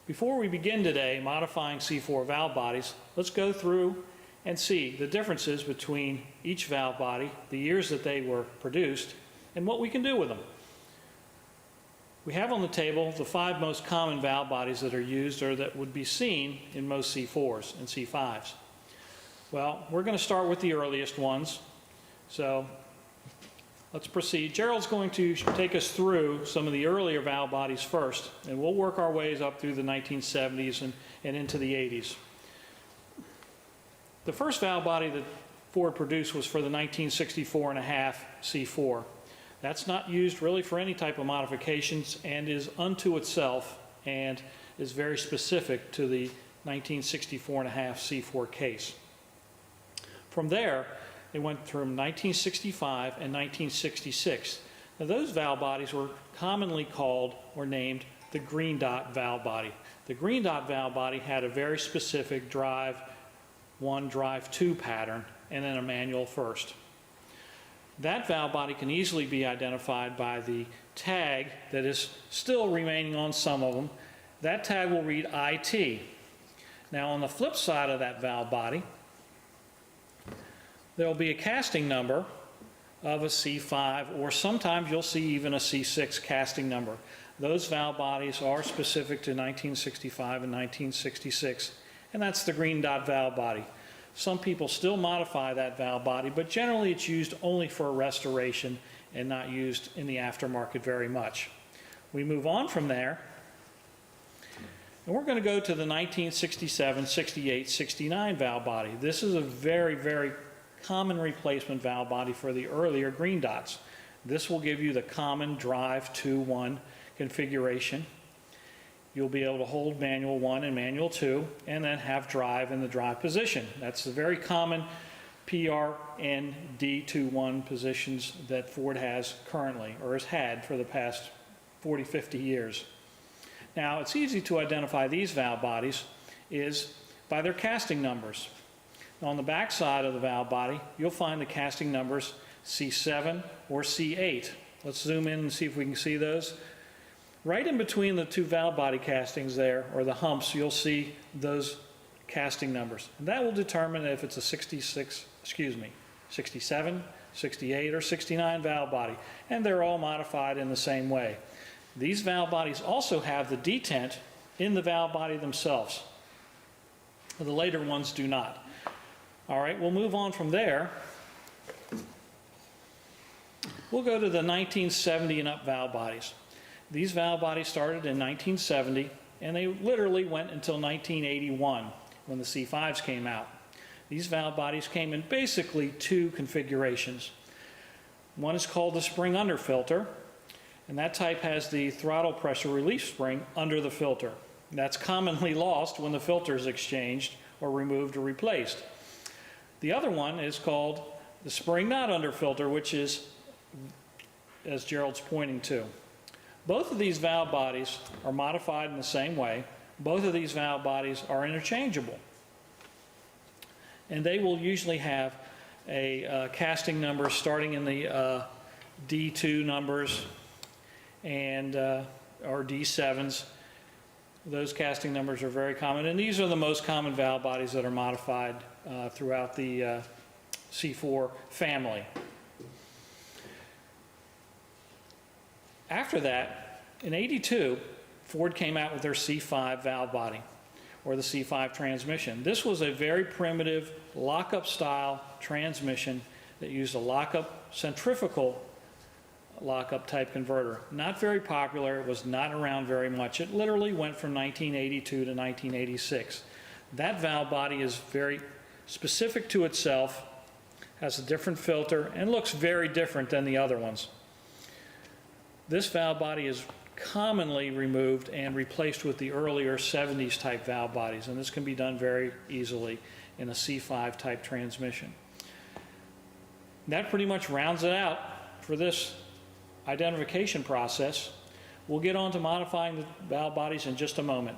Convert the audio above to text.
Before we begin today modifying C4 valve bodies, let's go through and see the differences between each valve body, the years that they were produced, and what we can do with them. We have on the table the 5 most common valve bodies that are used or that would be seen in most C4s and C5s. Well, we're going to start with the earliest ones. So let's proceed. Gerald's going to take us through some of the earlier valve bodies first, and we'll work our ways up through the 1970s and into the 80s. The first valve body that Ford produced was for the 1964.5 C4. That's not used really for any type of modifications and is unto itself and is very specific to the 1964.5 C4 case. From there, they went from 1965 and 1966. Now those valve bodies were commonly called or named the green dot valve body. The green dot valve body had a very specific drive 1, drive 2 pattern and then a manual first. That valve body can easily be identified by the tag that is still remaining on some of them. That tag will read IT. Now on the flip side of that valve body, there will be a casting number of a C5, or sometimes you'll see even a C6 casting number. Those valve bodies are specific to 1965 and 1966, and that's the green dot valve body. Some people still modify that valve body, but generally it's used only for restoration and not used in the aftermarket very much. We move on from there, and we're going to go to the 1967, 68, 69 valve body. This is a very, very common replacement valve body for the earlier green dots. This will give you the common drive 2-1 configuration. You'll be able to hold manual 1 and manual 2 and then have drive in the drive position. That's the very common PR and D2-1 positions that Ford has currently or has had for the past 40, 50 years. Now it's easy to identify these valve bodies is by their casting numbers. On the back side of the valve body, you'll find the casting numbers C7 or C8. Let's zoom in and see if we can see those. Right in between the two valve body castings there, or the humps, you'll see those casting numbers. And that will determine if it's a 67, 68, or 69 valve body. And they're all modified in the same way. These valve bodies also have the detent in the valve body themselves. The later ones do not. All right, we'll move on from there. We'll go to the 1970 and up valve bodies. These valve bodies started in 1970, and they literally went until 1981 when the C5s came out. These valve bodies came in basically 2 configurations. One is called the spring under filter, and that type has the throttle pressure relief spring under the filter. That's commonly lost when the filter is exchanged or removed or replaced. The other one is called the spring not under filter, which is, as Gerald's pointing to. Both of these valve bodies are modified in the same way. Both of these valve bodies are interchangeable. And they will usually have a casting number starting in the D2 numbers and or D7s. Those casting numbers are very common, and these are the most common valve bodies that are modified throughout the C4 family. After that, in '82, Ford came out with their C5 valve body, or the C5 transmission. This was a very primitive lockup style transmission that used a lockup, centrifugal lockup type converter. Not very popular, it was not around very much. It literally went from 1982 to 1986. That valve body is very specific to itself, has a different filter, and looks very different than the other ones. This valve body is commonly removed and replaced with the earlier 70s type valve bodies, and this can be done very easily in a C5 type transmission. That pretty much rounds it out for this identification process. We'll get on to modifying the valve bodies in just a moment.